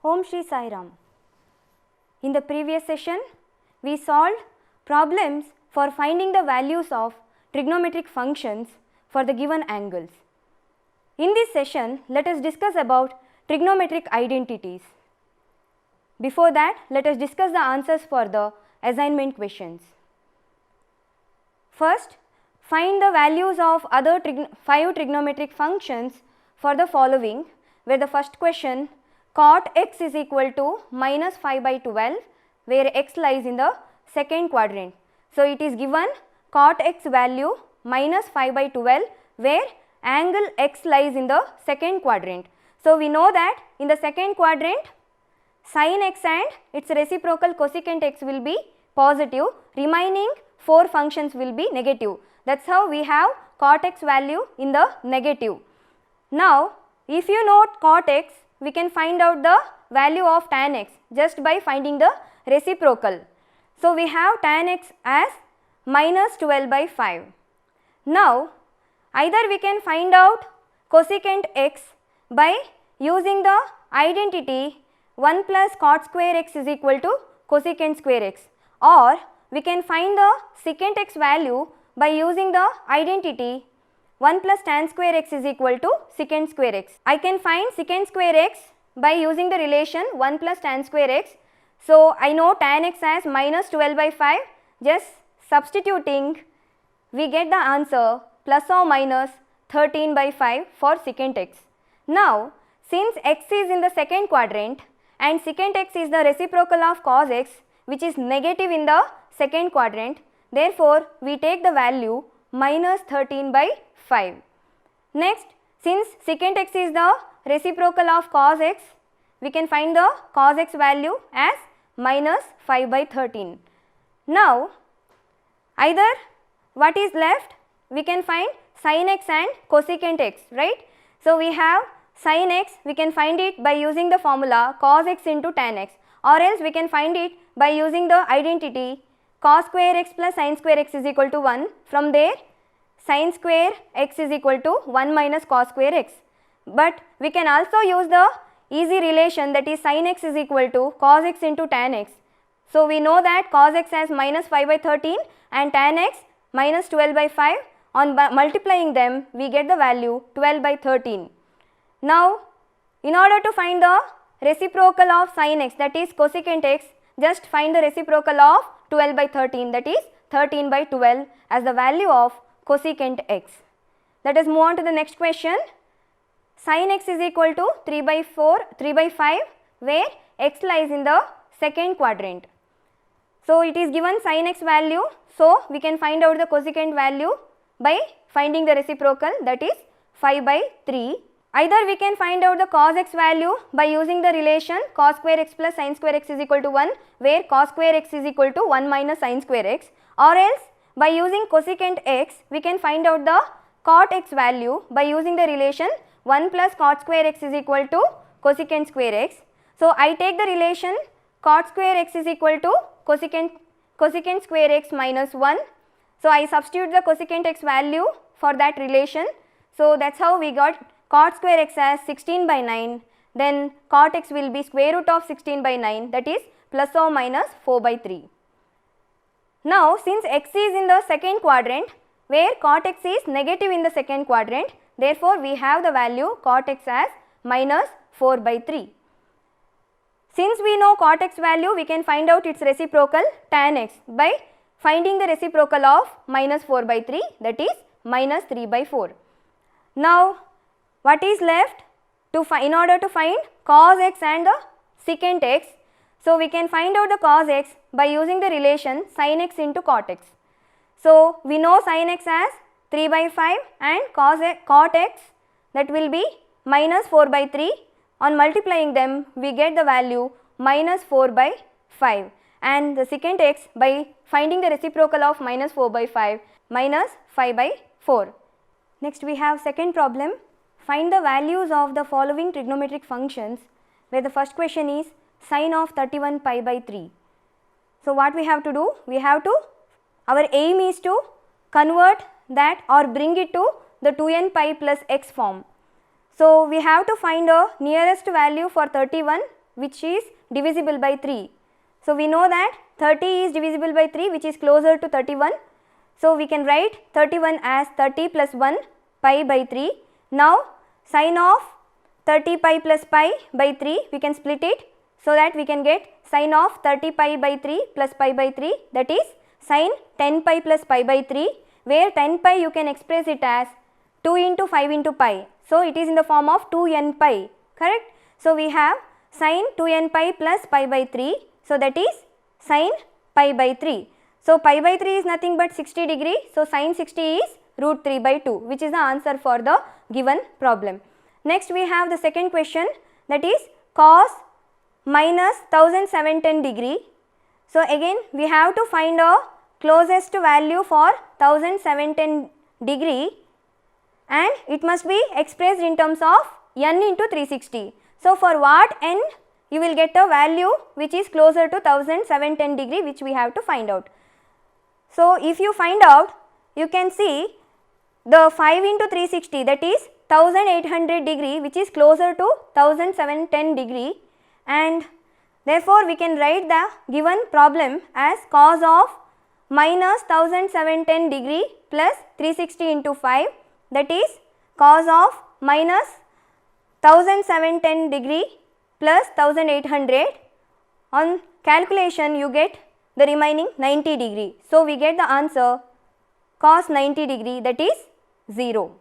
Om Shri Sai Ram. In the previous session, we solved problems for finding the values of trigonometric functions for the given angles. In this session, let us discuss about trigonometric identities. Before that, let us discuss the answers for the assignment questions. First, find the values of other 5 trigonometric functions for the following, where the first question, cot x is equal to minus 5 by 12, where x lies in the second quadrant. So, it is given cot x value minus 5 by 12, where angle x lies in the second quadrant. So, we know that in the second quadrant, sin x and its reciprocal cosecant x will be positive, remaining 4 functions will be negative. That is how we have cot x value in the negative. Now, if you know cot x, we can find out the value of tan x just by finding the reciprocal. So, we have tan x as minus 12 by 5. Now, either we can find out cosecant x by using the identity 1 plus cot square x is equal to cosecant square x, or we can find the secant x value by using the identity 1 plus tan square x is equal to secant square x. I can find secant square x by using the relation 1 plus tan square x. So, I know tan x as minus 12 by 5, just substituting we get the answer plus or minus 13 by 5 for secant x. Now, since x is in the second quadrant and secant x is the reciprocal of cos x, which is negative in the second quadrant, therefore, we take the value minus 13 by 5. Next, since secant x is the reciprocal of cos x, we can find the cos x value as minus 5 by 13. Now, either what is left, we can find sin x and cosecant x, right. So, we have sin x, we can find it by using the formula cos x into tan x, or else we can find it by using the identity cos square x plus sin square x is equal to 1. From there, sin square x is equal to 1 minus cos square x. But we can also use the easy relation, that is sin x is equal to cos x into tan x. So, we know that cos x as minus 5 by 13 and tan x minus 12 by 5. On multiplying them, we get the value 12 by 13. Now, in order to find the reciprocal of sin x, that is cosecant x, just find the reciprocal of 12 by 13, that is 13 by 12 as the value of cosecant x. Let us move on to the next question. Sin x is equal to 3 by 5, where x lies in the second quadrant. So, it is given sin x value. So, we can find out the cosecant value by finding the reciprocal, that is 5 by 3. Either we can find out the cos x value by using the relation cos square x plus sin square x is equal to 1, where cos square x is equal to 1 minus sin square x, or else by using cosecant x, we can find out the cot x value by using the relation 1 plus cot square x is equal to cosecant square x. So, I take the relation cot square x is equal to cosecant square x minus 1. So, I substitute the cosecant x value for that relation. So, that is how we got cot square x as 16 by 9, then cot x will be square root of 16 by 9, that is plus or minus 4 by 3. Now, since x is in the second quadrant, where cot x is negative in the second quadrant, therefore, we have the value cot x as minus 4 by 3. Since we know cot x value, we can find out its reciprocal tan x by finding the reciprocal of minus 4 by 3, that is minus 3 by 4. Now, what is left to in order to find cos x and the secant x? So, we can find out the cos x by using the relation sin x into cot x. So, we know sin x as 3 by 5 and cot x, that will be minus 4 by 3. On multiplying them, we get the value minus 4 by 5, and the secant x by finding the reciprocal of minus 4 by 5, minus 5 by 4. Next, we have second problem. Find the values of the following trigonometric functions, where the first question is sin of 31 pi by 3. So, what we have to do? We have to, our aim is to convert that or bring it to the 2n pi plus x form. So, we have to find a nearest value for 31 which is divisible by 3. So, we know that 30 is divisible by 3, which is closer to 31. So, we can write 31 as 30 plus 1 pi by 3. Now, sine of 30 pi plus pi by 3, we can split it, so that we can get sine of 30 pi by 3 plus pi by 3, that is sine 10 pi plus pi by 3, where 10 pi you can express it as 2 into 5 into pi. So, it is in the form of 2n pi, correct. So, we have sine 2n pi plus pi by 3. So, that is sine pi by 3. So, pi by 3 is nothing but 60 degree. So, sine 60 is root 3 by 2, which is the answer for the given problem. Next, we have the second question, that is cos minus 1710 degree. So, again we have to find a closest value for 1710 degree, and it must be expressed in terms of n into 360. So, for what n you will get a value which is closer to 1710 degree, which we have to find out. So, if you find out, you can see the 5 into 360, that is 1800 degree, which is closer to 1710 degree, and therefore, we can write the given problem as cos of minus 1710 degree plus 360 into 5, that is cos of minus 1710 degree plus 1800. On calculation, you get the remaining 90 degree. So, we get the answer cos 90 degree, that is 0.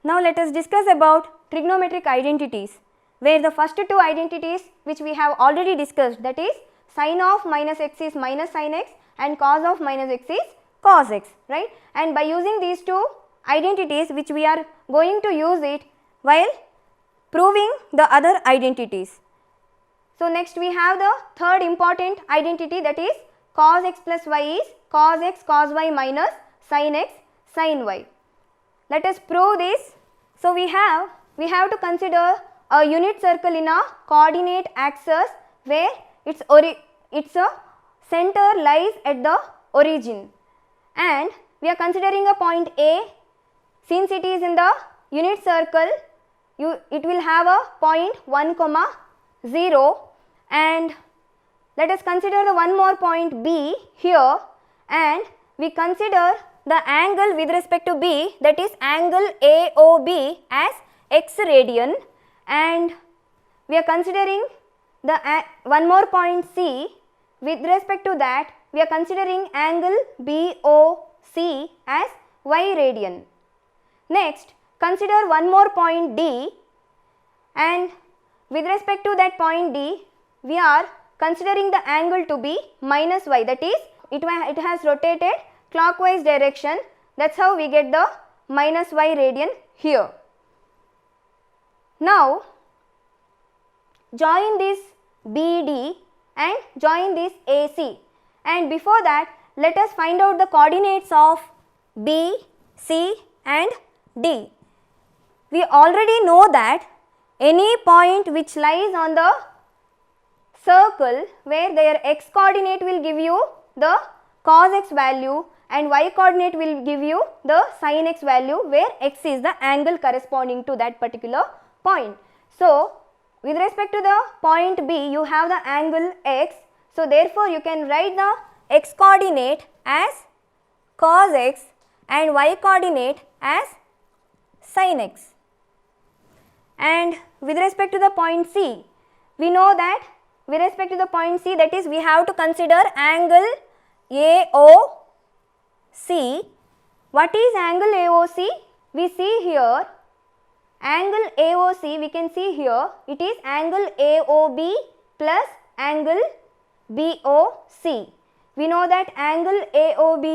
Now, let us discuss about trigonometric identities, where the first two identities which we have already discussed, that is sin of minus x is minus sin x and cos of minus x is cos x, right. And by using these two identities, which we are going to use it while proving the other identities. So, next we have the third important identity, that is cos x plus y is cos x cos y minus sin x sin y. Let us prove this. So, we have to consider a unit circle in a coordinate axis where its center lies at the origin, and we are considering a point A. Since it is in the unit circle, it will have a point 1, 0, and let us consider the one more point B here, and we consider the angle with respect to B, that is angle AOB, as x radian, and we are considering the one more point C. With respect to that, we are considering angle BOC as y radian. Next, consider one more point D, and with respect to that point D, we are considering the angle to be minus y, that is it has rotated clockwise direction. That is how we get the minus y radian here. Now, join this BD and join this AC, and before that, let us find out the coordinates of B, C and D. We already know that any point which lies on the circle where their x coordinate will give you the cos x value and y coordinate will give you the sin x value, where x is the angle corresponding to that particular point. So, with respect to the point B, you have the angle x. So, therefore, you can write the x coordinate as cos x and y coordinate as sin x. And with respect to the point C, we know that with respect to the point C, that is we have to consider angle AOC. What is angle AOC? We see here angle AOC, we can see here it is angle AOB plus angle BOC. We know that angle AOB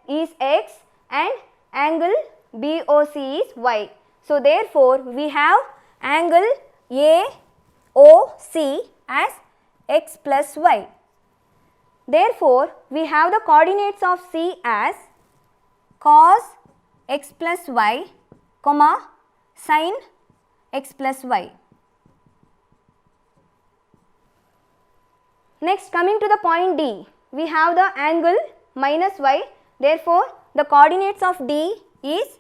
is x and angle BOC is y. So, therefore, we have angle AOC as x plus y. Therefore, we have the coordinates of C as cos x plus y, sin x plus y. Next, coming to the point D, we have the angle minus y. Therefore, the coordinates of D is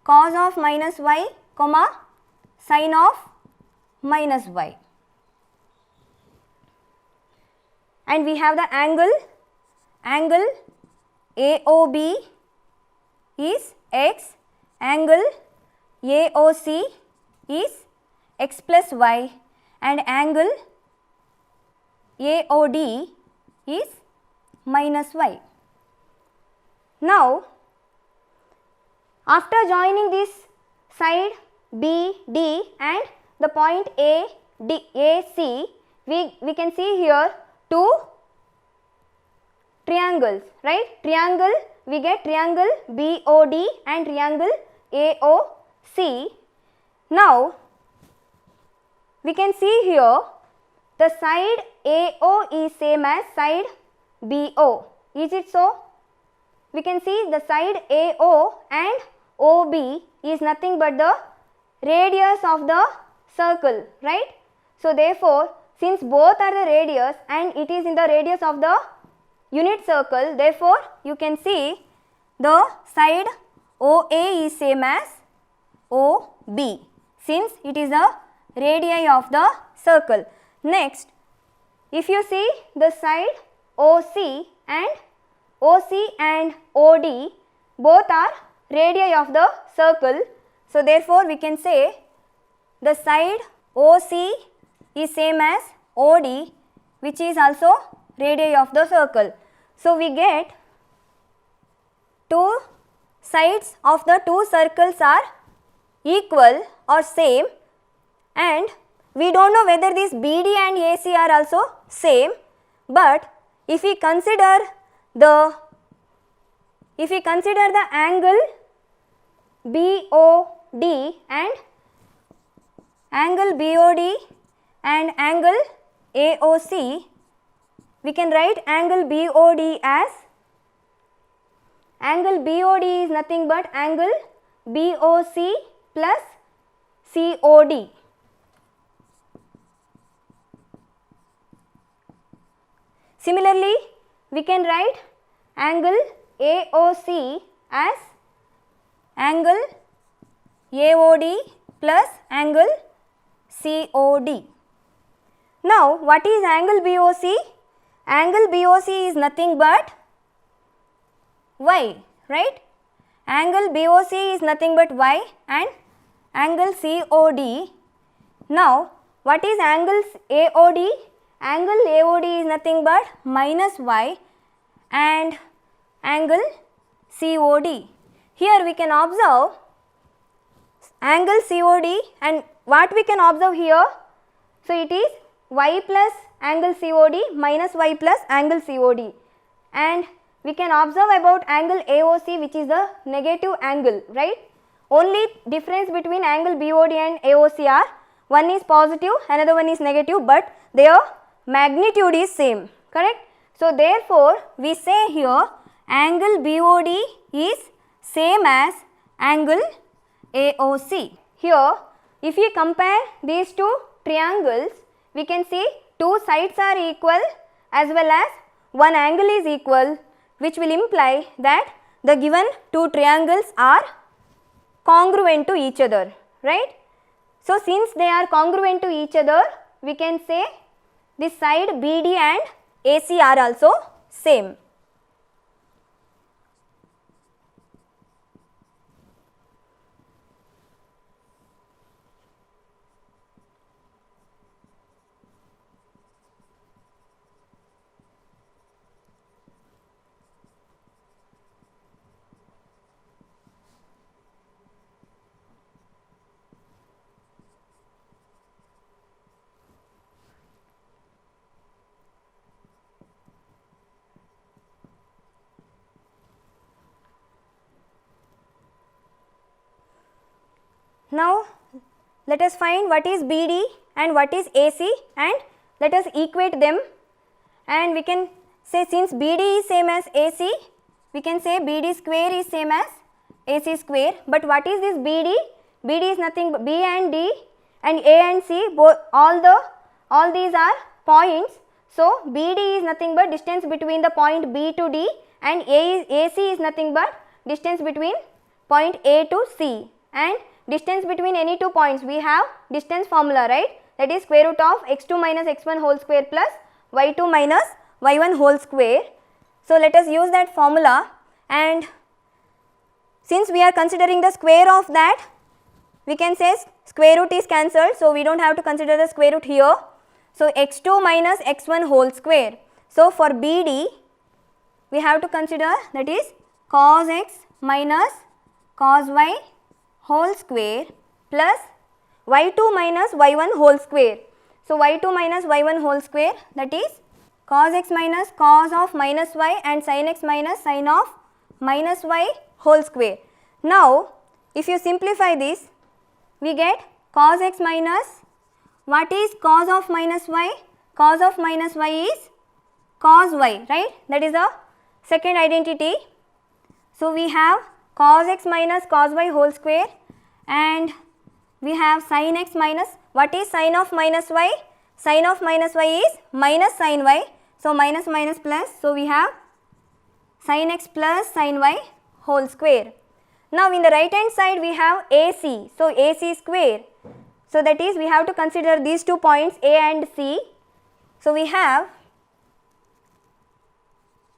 cos of minus y, sin of minus y. and we have the angle AOB is x, angle AOC is x plus y, and angle AOD is minus y. Now, after joining this side BD and the point AC, we can see here two triangles, right? Triangle, we get triangle BOD and triangle AOC. Now, we can see here the side AO is same as side BO. Is it so? We can see the side AO and OB is nothing but the radius of the circle, right? So, therefore, since both are the radius and it is in the radius of the unit circle, therefore, you can see the side OA is same as OB since it is the radii of the circle. Next, if you see the side OC and OD both are radii of the circle. So, therefore, we can say the side OC is same as OD, which is also radii of the circle. So, we get two sides of the two circles are equal or same, and we don't know whether this BD and AC are also same, but if we consider the angle BOD and angle AOC, we can write angle BOD as is nothing but angle BOC plus COD. Similarly, we can write angle AOC as angle AOD plus angle COD. Now, what is angle BOC? Angle BOC is nothing but y, right? Angle BOC is nothing but y and angle COD. Now, what is angle AOD? Angle AOD is nothing but minus y and angle COD. Here we can observe angle COD, and what we can observe here? So, it is y plus angle COD minus y plus angle COD, and we can observe about angle AOC, which is the negative angle, right? Only difference between angle BOD and AOC are one is positive, another one is negative, but their magnitude is same, correct? So, therefore, we say here angle BOD is same as angle AOC. Here, if we compare these two triangles, we can see two sides are equal as well as one angle is equal, which will imply that the given two triangles are congruent to each other, right? So, since they are congruent to each other, we can say this side BD and AC are also same. Now, let us find what is BD and what is AC, and let us equate them, and we can say since BD is same as AC, we can say BD square is same as AC square. But what is this BD? BD is nothing but B and D and A and C, both all these are points. So, BD is nothing but distance between the point B to D, and AC is nothing but distance between point A to C, and distance between any two points we have distance formula, right? That is square root of x2 minus x1 whole square plus y2 minus y1 whole square. So let us use that formula, and since we are considering the square of that, we can say square root is cancelled, so we don't have to consider the square root here. So x2 minus x1 whole square. So for BD we have to consider, that is cos x minus cos y whole square plus y2 minus y1 whole square. So y2 minus y1 whole square, that is cos x minus cos of minus y and sin x minus sin of minus y whole square. Now if you simplify this, we get cos x minus, what is cos of minus y? Cos of minus y is cos y, right? That is the second identity. So we have cos x minus cos y whole square, and we have sin x minus, what is sin of minus y? Sin of minus y is minus sin y. So minus minus plus, so we have sin x plus sin y whole square. Now in the right hand side we have AC, so AC square. So that is, we have to consider these 2 points A and C. So we have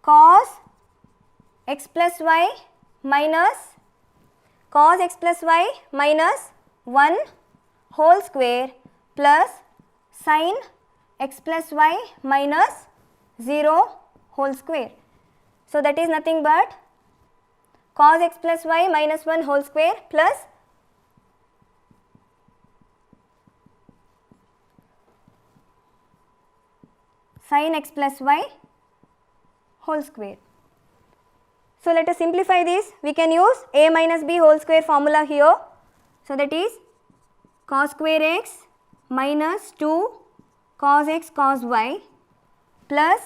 cos x plus y minus cos x plus y minus 1 whole square plus sin x plus y minus 0 whole square. So that is nothing but cos x plus y minus 1 whole square plus sin x plus y whole square. So let us simplify this. We can use a minus b whole square formula here. So that is cos square x minus 2 cos x cos y plus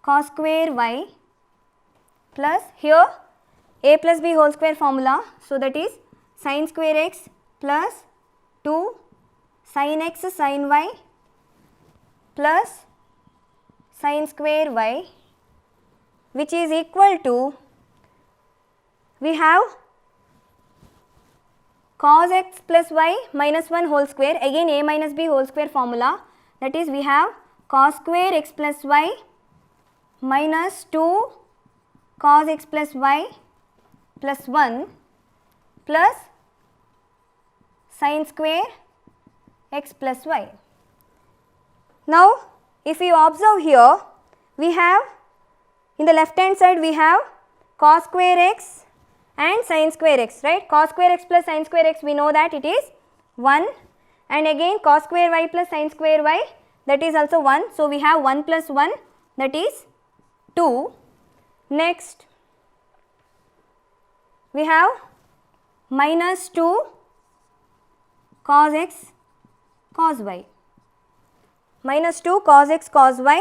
cos square y plus here a plus b whole square formula. So that is sin square x plus 2 sin x sin y plus sin square y, which is equal to, we have cos x plus y minus 1 whole square, again a minus b whole square formula, that is we have cos square x plus y minus 2 cos x plus y plus 1 plus sin square x plus y. Now if you observe here, we have in the left hand side we have cos square x and sin square x, right? Cos square x plus sin square x, we know that it is 1, and again cos square y plus sin square y, that is also 1. So we have 1 plus 1, that is 2. Next we have minus 2 cos x cos y, minus 2 cos x cos y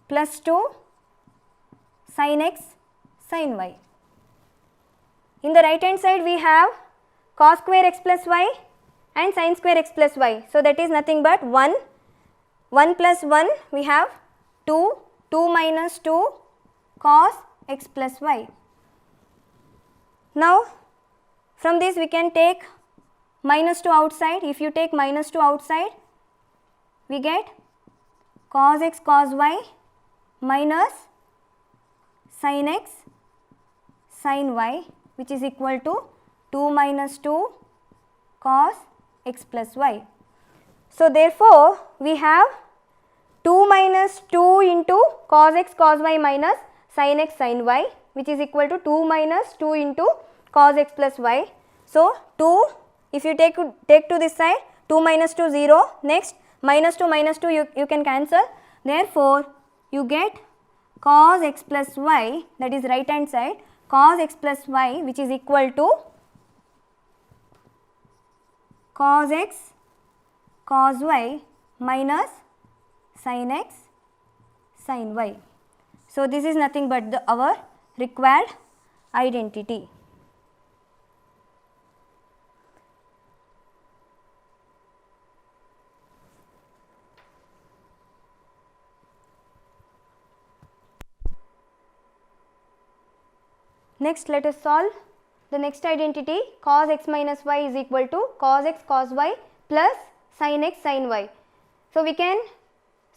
plus 2 sin x sin y. In the right hand side we have cos square x plus y and sin square x plus y. So that is nothing but 1, 1 plus 1, we have 2, 2 minus 2 cos x plus y. Now from this we can take minus 2 outside. If you take minus 2 outside, we get cos x cos y minus sin x sin y, which is equal to 2 minus 2 cos x plus y. So therefore we have 2 minus 2 into cos x cos y minus sin x sin y, which is equal to 2 minus 2 into cos x plus y. So 2, if you take to this side, 2 minus 2 0, next minus 2 you can cancel, therefore you get cos x plus y, that is right hand side, cos x plus y, which is equal to cos x cos y minus sin x sin y. So this is nothing but our required identity. Next let us solve the next identity, cos x minus y is equal to cos x cos y plus sin x sin y. So we can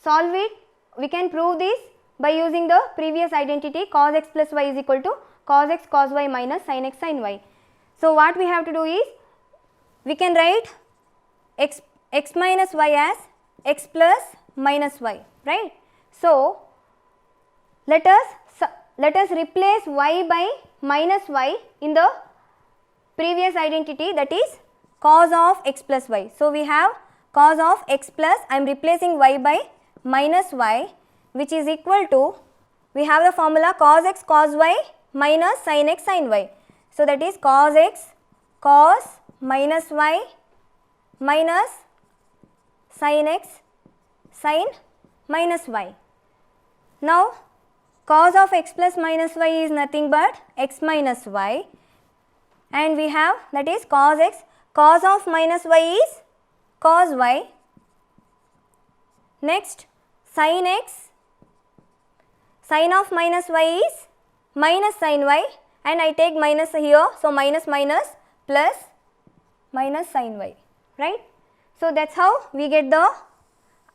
solve it we can prove this by using the previous identity cos x plus y is equal to cos x cos y minus sin x sin y. So what we have to do is, we can write x minus y as x plus minus y, right. So let us replace y by minus y in the previous identity, that is cos of x plus y. So we have cos of x plus, I am replacing y by minus y, which is equal to, we have the formula cos x cos y minus sin x sin y. So that is cos x cos minus y minus sin x sin minus y. Now cos of x plus minus y is nothing but x minus y, and we have, that is cos x, cos of minus y is cos y. Next sin x, sin of minus y is minus sin y, and I take minus here, so minus minus plus minus sin y, right. So that is how we get the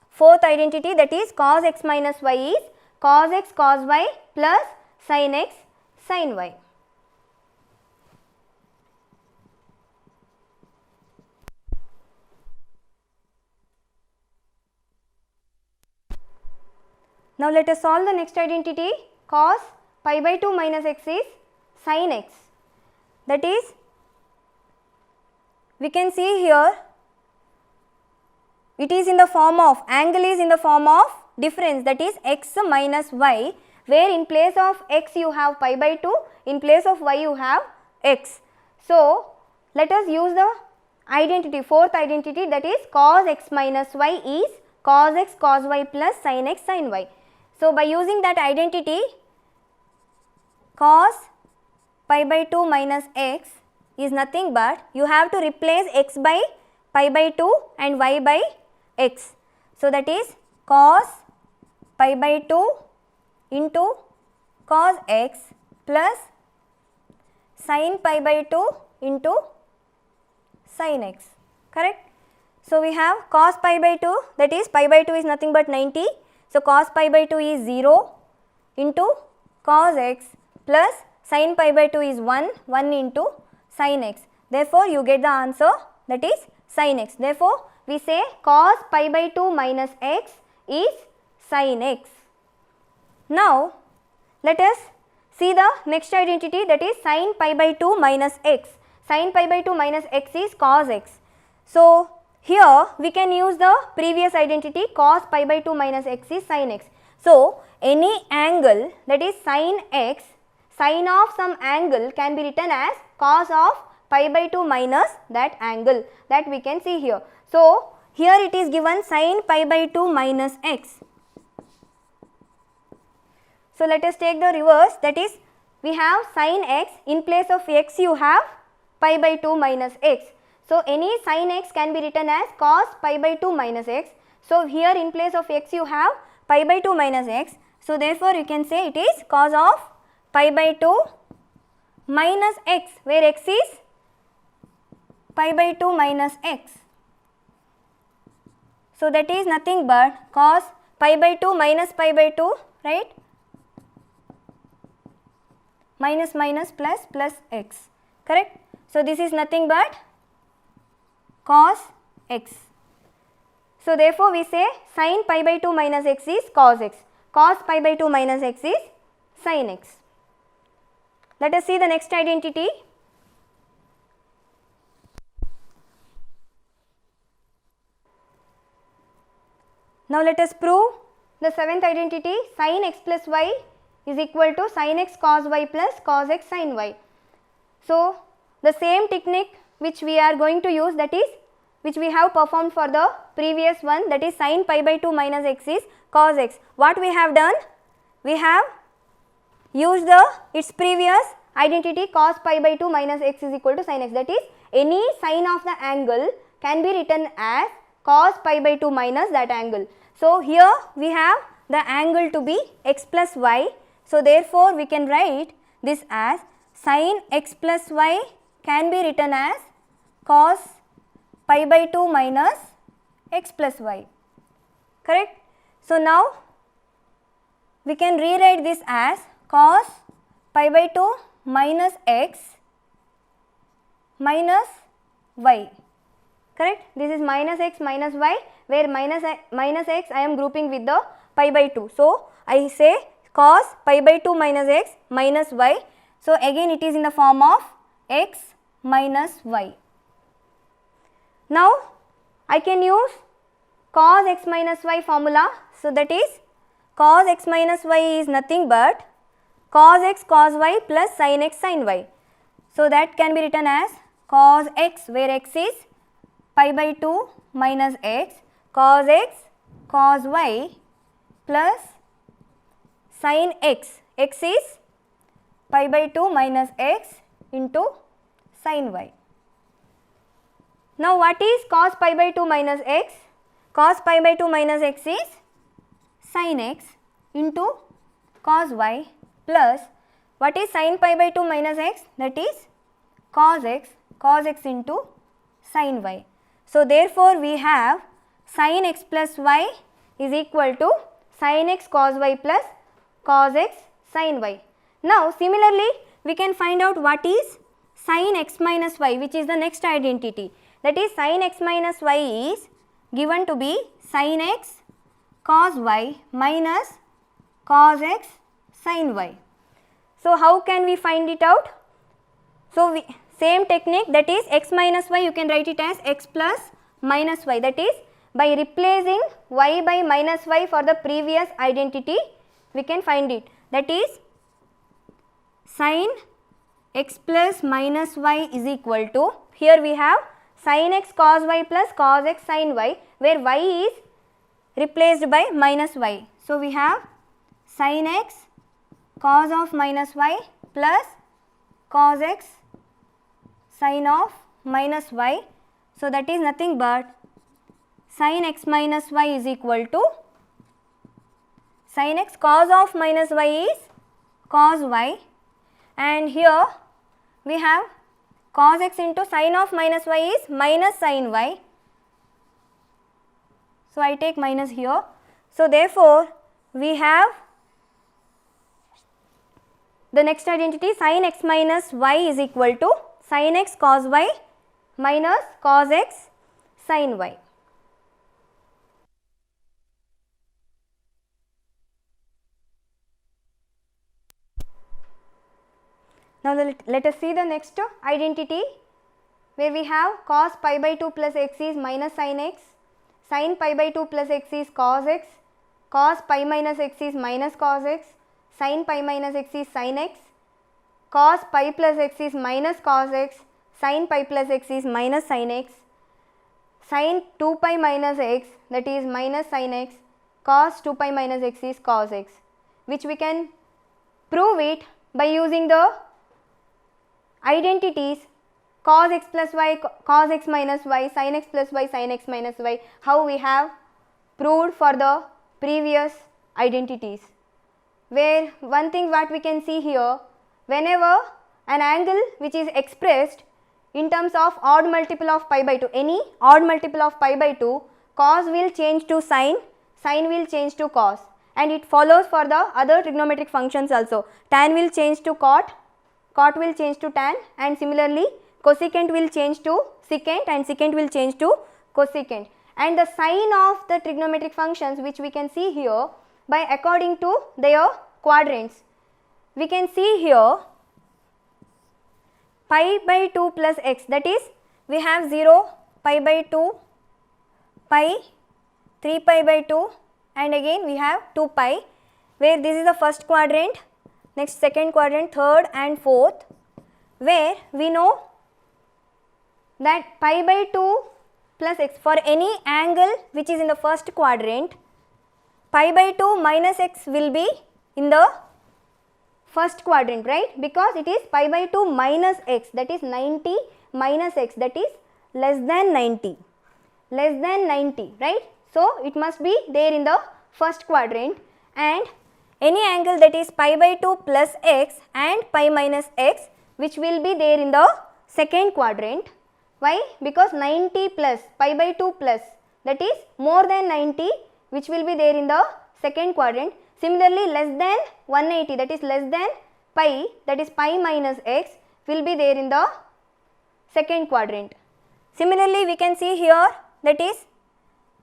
fourth identity, that is cos x minus y is cos x cos y plus sin x sin y. Now let us solve the next identity, cos pi by 2 minus x is sin x. That is, we can see here, it is in the form of, angle is in the form of difference, that is x minus y, where in place of x you have pi by 2, in place of y you have x. So let us use the identity, fourth identity, that is cos x minus y is cos x cos y plus sin x sin y. So by using that identity, cos pi by 2 minus x is nothing but, you have to replace x by pi by 2 and y by x. So that is cos pi by 2 into cos x plus sin pi by 2 into sin x, correct. So we have cos pi by 2, that is pi by 2 is nothing but 90. So cos pi by 2 is 0 into cos x plus sin pi by 2 is 1 into sin x. Therefore you get the answer, that is sin x. Therefore we say cos pi by 2 minus x is sin x. Now let us see the next identity, that is sin pi by 2 minus x. Sin pi by 2 minus x is cos x. So here we can use the previous identity, cos pi by 2 minus x is sin x. So any angle, that is sin x, sin of some angle can be written as cos of pi by 2 minus that angle, that we can see here. So here it is given sin pi by 2 minus x. So let us take the reverse, that is we have sin x, in place of x you have pi by 2 minus x. So any sin x can be written as cos pi by 2 minus x. So here in place of x you have pi by 2 minus x. So therefore you can say it is cos of pi by 2 minus x, where x is pi by 2 minus x. So that is nothing but cos pi by 2 minus pi by 2, right, minus minus plus plus x, correct. So this is nothing but cos x. So therefore we say sin pi by 2 minus x is cos x, cos pi by 2 minus x is sin x. Let us see the next identity. Now let us prove the seventh identity, sin x plus y is equal to sin x cos y plus cos x sin y. So the same technique which we are going to use, that is which we have performed for the previous one, that is sin pi by 2 minus x is cos x. What we have done? We have used its previous identity cos pi by 2 minus x is equal to sin x, that is any sine of the angle can be written as cos pi by 2 minus that angle. So here we have the angle to be x plus y. So therefore we can write this as sin x plus y can be written as cos pi by 2 minus x plus y, correct. So now we can rewrite this as cos pi by 2 minus x minus y, correct? This is minus x minus y, where minus x I am grouping with the pi by 2. So, I say cos pi by 2 minus x minus y. So, again it is in the form of x minus y. Now, I can use cos x minus y formula. So, that is cos x minus y is nothing but cos x cos y plus sin x sin y. So, that can be written as cos x, where x is pi by 2 minus x, cos x cos y plus sin x, x is pi by 2 minus x into sin y. Now, what is cos pi by 2 minus x? Cos pi by 2 minus x is sin x into cos y plus what is sin pi by 2 minus x? That is cos x into sin y. So, therefore, we have sin x plus y is equal to sin x cos y plus cos x sin y. Now, similarly, we can find out what is sin x minus y, which is the next identity. That is sin x minus y is given to be sin x cos y minus cos x sin y. So, how can we find it out? So, same technique, that is x minus y, you can write it as x plus minus y, that is by replacing y by minus y for the previous identity we can find it, that is sin x plus minus y is equal to, here we have sin x cos y plus cos x sin y, where y is replaced by minus y. So, we have sin x cos of minus y plus cos x sin of minus y. So, that is nothing but sin x minus y is equal to sin x cos of minus y is cos y, and here we have cos x into sin of minus y is minus sin y. So, I take minus here. So, therefore, we have the next identity sin x minus y is equal to sin x cos y minus cos x sin y. Now, let us see the next identity, where we have cos pi by 2 plus x is minus sin x, sin pi by 2 plus x is cos x, cos pi minus x is minus cos x, sin pi minus x is sin x, cos pi plus x is minus cos x, sin pi plus x is minus sin x, sin 2 pi minus x, that is minus sin x, cos 2 pi minus x is cos x, which we can prove it by using the identities cos x plus y, cos x minus y, sin x plus y, sin x minus y, how we have proved for the previous identities. Where one thing what we can see here, whenever an angle which is expressed in terms of odd multiple of pi by 2, any odd multiple of pi by 2, cos will change to sin, sin will change to cos, and it follows for the other trigonometric functions also. Tan will change to cot, cot will change to tan, and similarly cosecant will change to secant, and secant will change to cosecant. And the sign of the trigonometric functions which we can see here by according to their quadrants. We can see here pi by 2 plus x, that is we have 0, pi by 2, pi, 3 pi by 2, and again we have 2 pi, where this is the first quadrant, next second quadrant, third and fourth, where we know that pi by 2 plus x, for any angle which is in the first quadrant, pi by 2 minus x will be in the first quadrant, right, because it is pi by 2 minus x, that is 90 minus x, that is less than 90, right. So, it must be there in the first quadrant, and any angle that is pi by 2 plus x and pi minus x, which will be there in the second quadrant. Why? Because 90 plus pi by 2 plus, that is more than 90, which will be there in the second quadrant. Similarly, less than 180, that is less than pi, that is pi minus x, will be there in the second quadrant. Similarly, we can see here, that is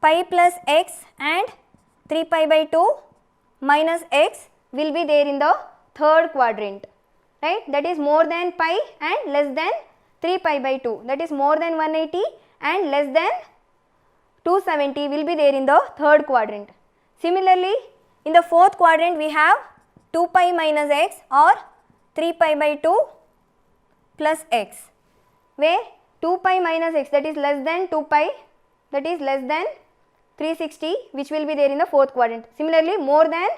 pi plus x and 3 pi by 2 minus x will be there in the third quadrant, right? That is more than pi and less than 3 pi by 2, that is more than 180 and less than 270 will be there in the third quadrant. Similarly, in the fourth quadrant we have 2 pi minus x or 3 pi by 2 plus x, where 2 pi minus x, that is less than 2 pi, that is less than 360, which will be there in the fourth quadrant. Similarly, more than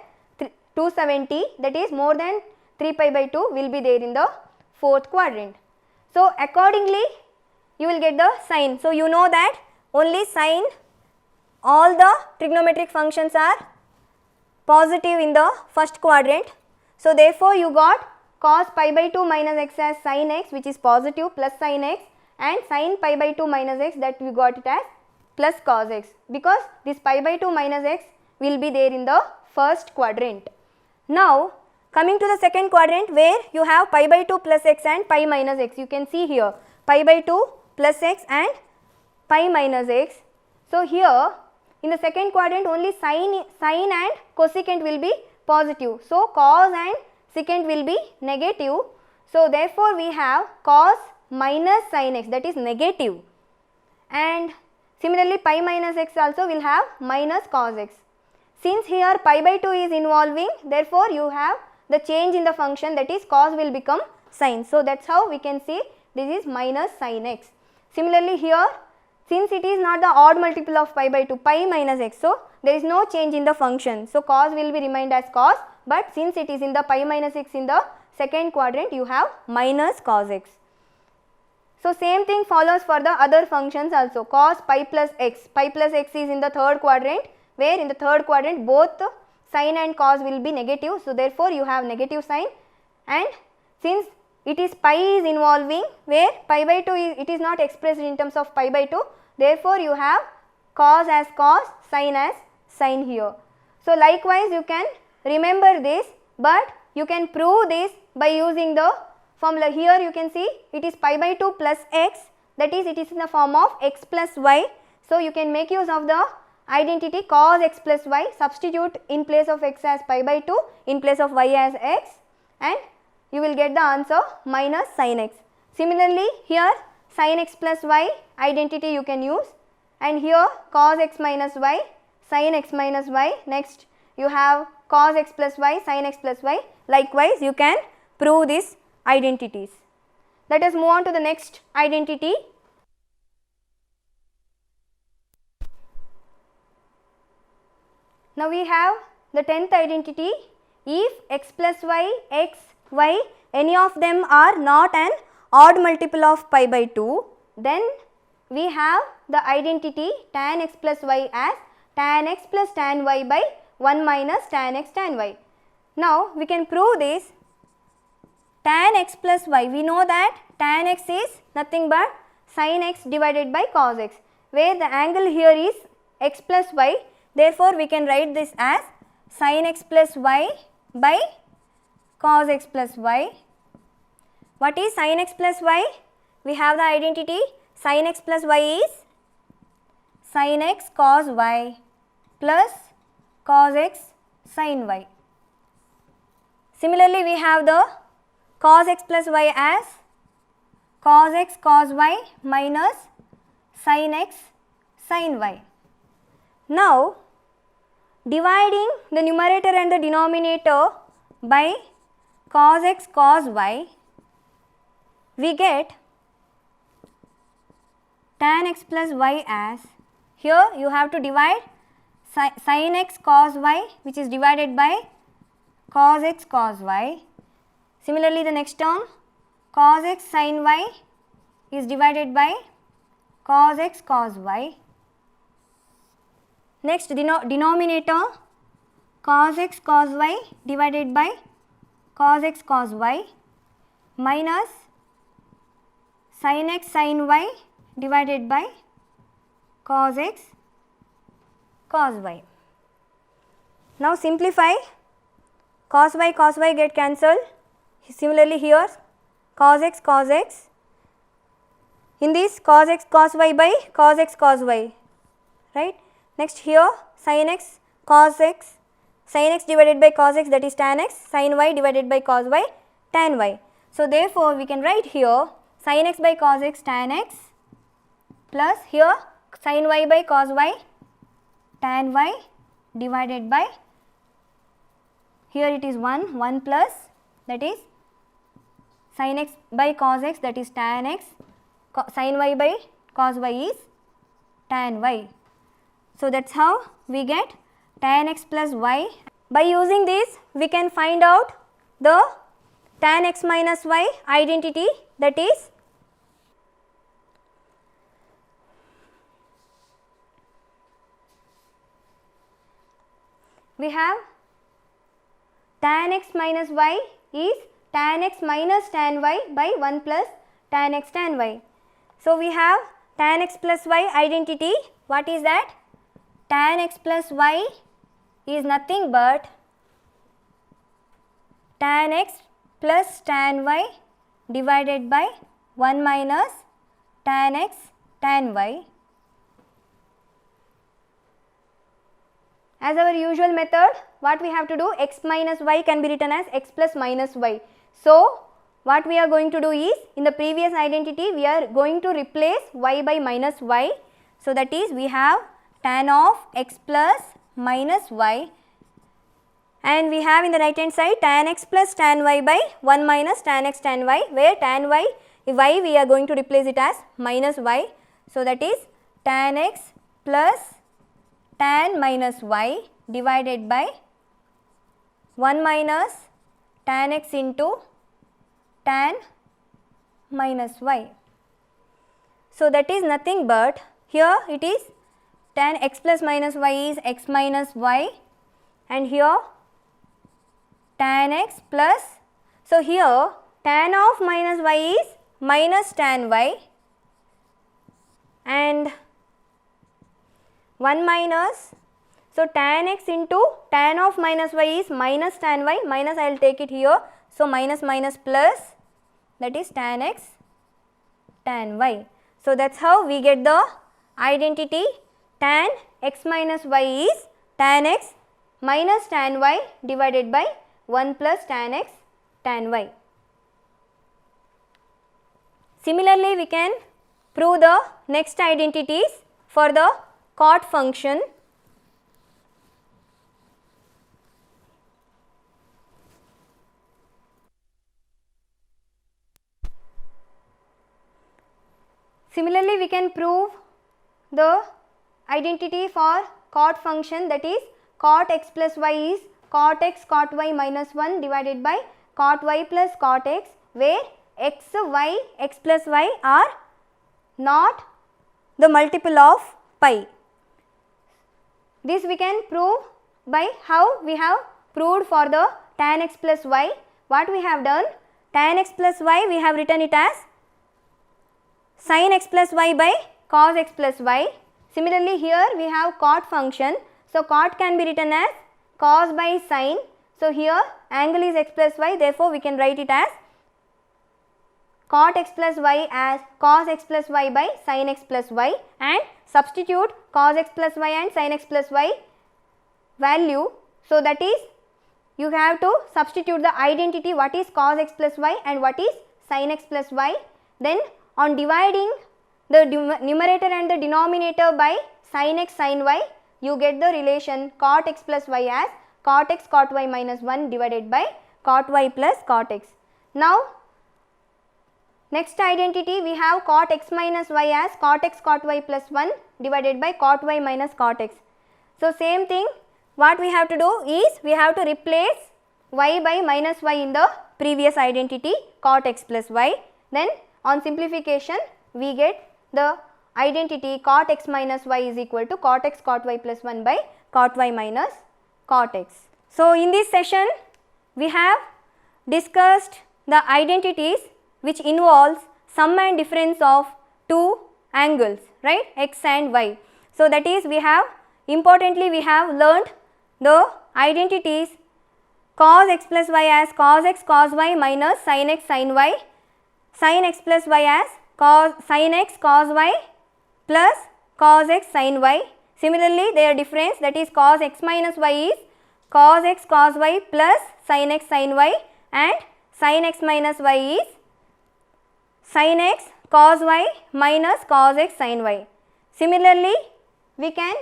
270, that is more than 3 pi by 2 will be there in the fourth quadrant. So, accordingly you will get the sign. So, you know that only sign, all the trigonometric functions are positive in the first quadrant. So, therefore, you got cos pi by 2 minus x as sin x, which is positive, plus sin x, and sin pi by 2 minus x, that we got it as plus cos x, because this pi by 2 minus x will be there in the first quadrant. Now, coming to the second quadrant, where you have pi by 2 plus x and pi minus x, you can see here pi by 2 plus x and pi minus x. So, here in the second quadrant only sine and cosecant will be positive. So, cos and secant will be negative. So, therefore, we have cos minus sin x, that is negative, and similarly pi minus x also will have minus cos x. Since here pi by 2 is involving, therefore, you have the change in the function, that is cos will become sin. So, that is how we can see this is minus sin x. Similarly, here since it is not the odd multiple of pi by 2, pi minus x, so there is no change in the function. So, cos will be remained as cos, but since it is in the pi minus x in the second quadrant, you have minus cos x. So, same thing follows for the other functions also. Cos pi plus x is in the third quadrant, where in the third quadrant both sin and cos will be negative. So, therefore, you have negative sign, and since it is pi is involving, where pi by 2 is, it is not expressed in terms of pi by 2, therefore, you have cos as cos, sin as sin here. So, likewise you can remember this, but you can prove this by using the formula. Here you can see it is pi by 2 plus x, that is it is in the form of x plus y. So, you can make use of the identity cos x plus y, substitute in place of x as pi by 2, in place of y as x, and you will get the answer minus sin x. Similarly, here sin x plus y identity you can use, and here cos x minus y, sin x minus y, next you have cos x plus y, sin x plus y. Likewise, you can prove these identities. Let us move on to the next identity. Now, we have the 10th identity. If x plus y, x, y, any of them are not an odd multiple of pi by 2, then we have the identity tan x plus y as tan x plus tan y by 1 minus tan x tan y. Now, we can prove this. Tan x plus y, we know that tan x is nothing but sin x divided by cos x, where the angle here is x plus y. Therefore, we can write this as sin x plus y by cos x plus y. What is sin x plus y? We have the identity sin x plus y is sin x cos y plus cos x sin y. Similarly, we have the cos x plus y as cos x cos y minus sin x sin y. Now, dividing the numerator and the denominator by cos x cos y, we get tan x plus y as, here you have to divide sin x cos y, which is divided by cos x cos y. Similarly, the next term cos x sin y is divided by cos x cos y. Next, denominator cos x cos y divided by cos x cos y minus sin x sin y divided by cos x cos y. Now, simplify. cos y get cancelled. Similarly here cos x, in this cos x cos y by cos x cos y, right. Next here sin x cos x, sin x divided by cos x, that is tan x, sin y divided by cos y, tan y. So therefore we can write here sin x by cos x tan x plus here sin y by cos y tan y divided by, here it is 1 plus, that is sin x by cos x, that is tan x, sin y by cos y is tan y. So that's how we get tan x plus y. By using this we can find out the tan x minus y identity, that is we have tan x minus y is tan x minus tan y by 1 plus tan x tan y. So we have tan x plus y identity. What is that? Tan x plus y is nothing but tan x plus tan y divided by 1 minus tan x tan y. As our usual method, what we have to do, x minus y can be written as x plus minus y. So what we are going to do is, in the previous identity we are going to replace y by minus y. So that is we have tan of x plus minus y, and we have in the right hand side tan x plus tan y by 1 minus tan x tan y, where tan y we are going to replace it as minus y. So that is tan x plus tan minus y divided by 1 minus tan x into tan minus y. So that is nothing but, here it is tan x plus minus y is x minus y, and here tan x plus, so here tan of minus y is minus tan y, and 1 minus, so tan x into tan of minus y is minus tan y, minus I will take it here, so minus minus plus, that is tan x tan y. So that's how we get the identity tan x minus y is tan x minus tan y divided by 1 plus tan x tan y. Similarly, we can prove the next identities for the cot function. Similarly, we can prove the identity for cot function, that is cot x plus y is cot x cot y minus 1 divided by cot y plus cot x, where x, y, x plus y are not the multiple of pi. This we can prove by how we have proved for the tan x plus y. What we have done, tan x plus y we have written it as sin x plus y by cos x plus y. Similarly, here we have cot function. So cot can be written as cos by sin. So here angle is x plus y, therefore we can write it as cot x plus y as cos x plus y by sin x plus y, and substitute cos x plus y and sin x plus y value. So that is, you have to substitute the identity what is cos x plus y and what is sin x plus y. Then on dividing the numerator and the denominator by sin x sin y, you get the relation cot x plus y as cot x cot y minus 1 divided by cot y plus cot x. Now next identity we have cot x minus y as cot x cot y plus 1 divided by cot y minus cot x. So same thing, what we have to do is we have to replace y by minus y in the previous identity cot x plus y. Then on simplification we get the identity cot x minus y is equal to cot x cot y plus 1 by cot y minus cot x. So in this session we have discussed the identities which involves sum and difference of two angles, right, x and y. So that is, we have importantly we have learnt the identities cos x plus y as cos x cos y minus sin x sin y, sin x plus y as sin x cos y plus cos x sin y. Similarly, their difference, that is cos x minus y is cos x cos y plus sin x sin y, and sin x minus y is sin x cos y minus cos x sin y. Similarly, we can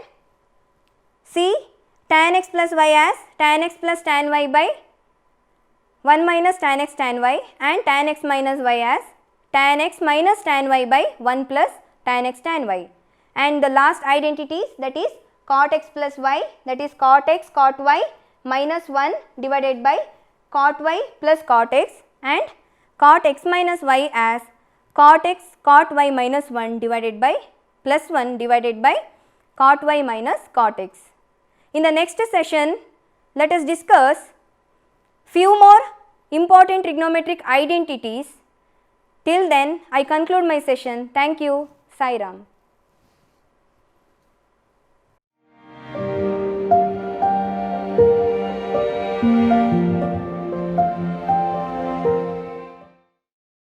see tan x plus y as tan x plus tan y by 1 minus tan x tan y, and tan x minus y as tan x minus tan y by 1 plus tan x tan y. And the last identities, that is cot x plus y, that is cot x cot y minus 1 divided by cot y plus cot x, and cot x minus y as cot x cot y minus 1 divided by plus 1 divided by cot y minus cot x. In the next session, let us discuss few more important trigonometric identities. Till then, I conclude my session. Thank you. Sai Ram.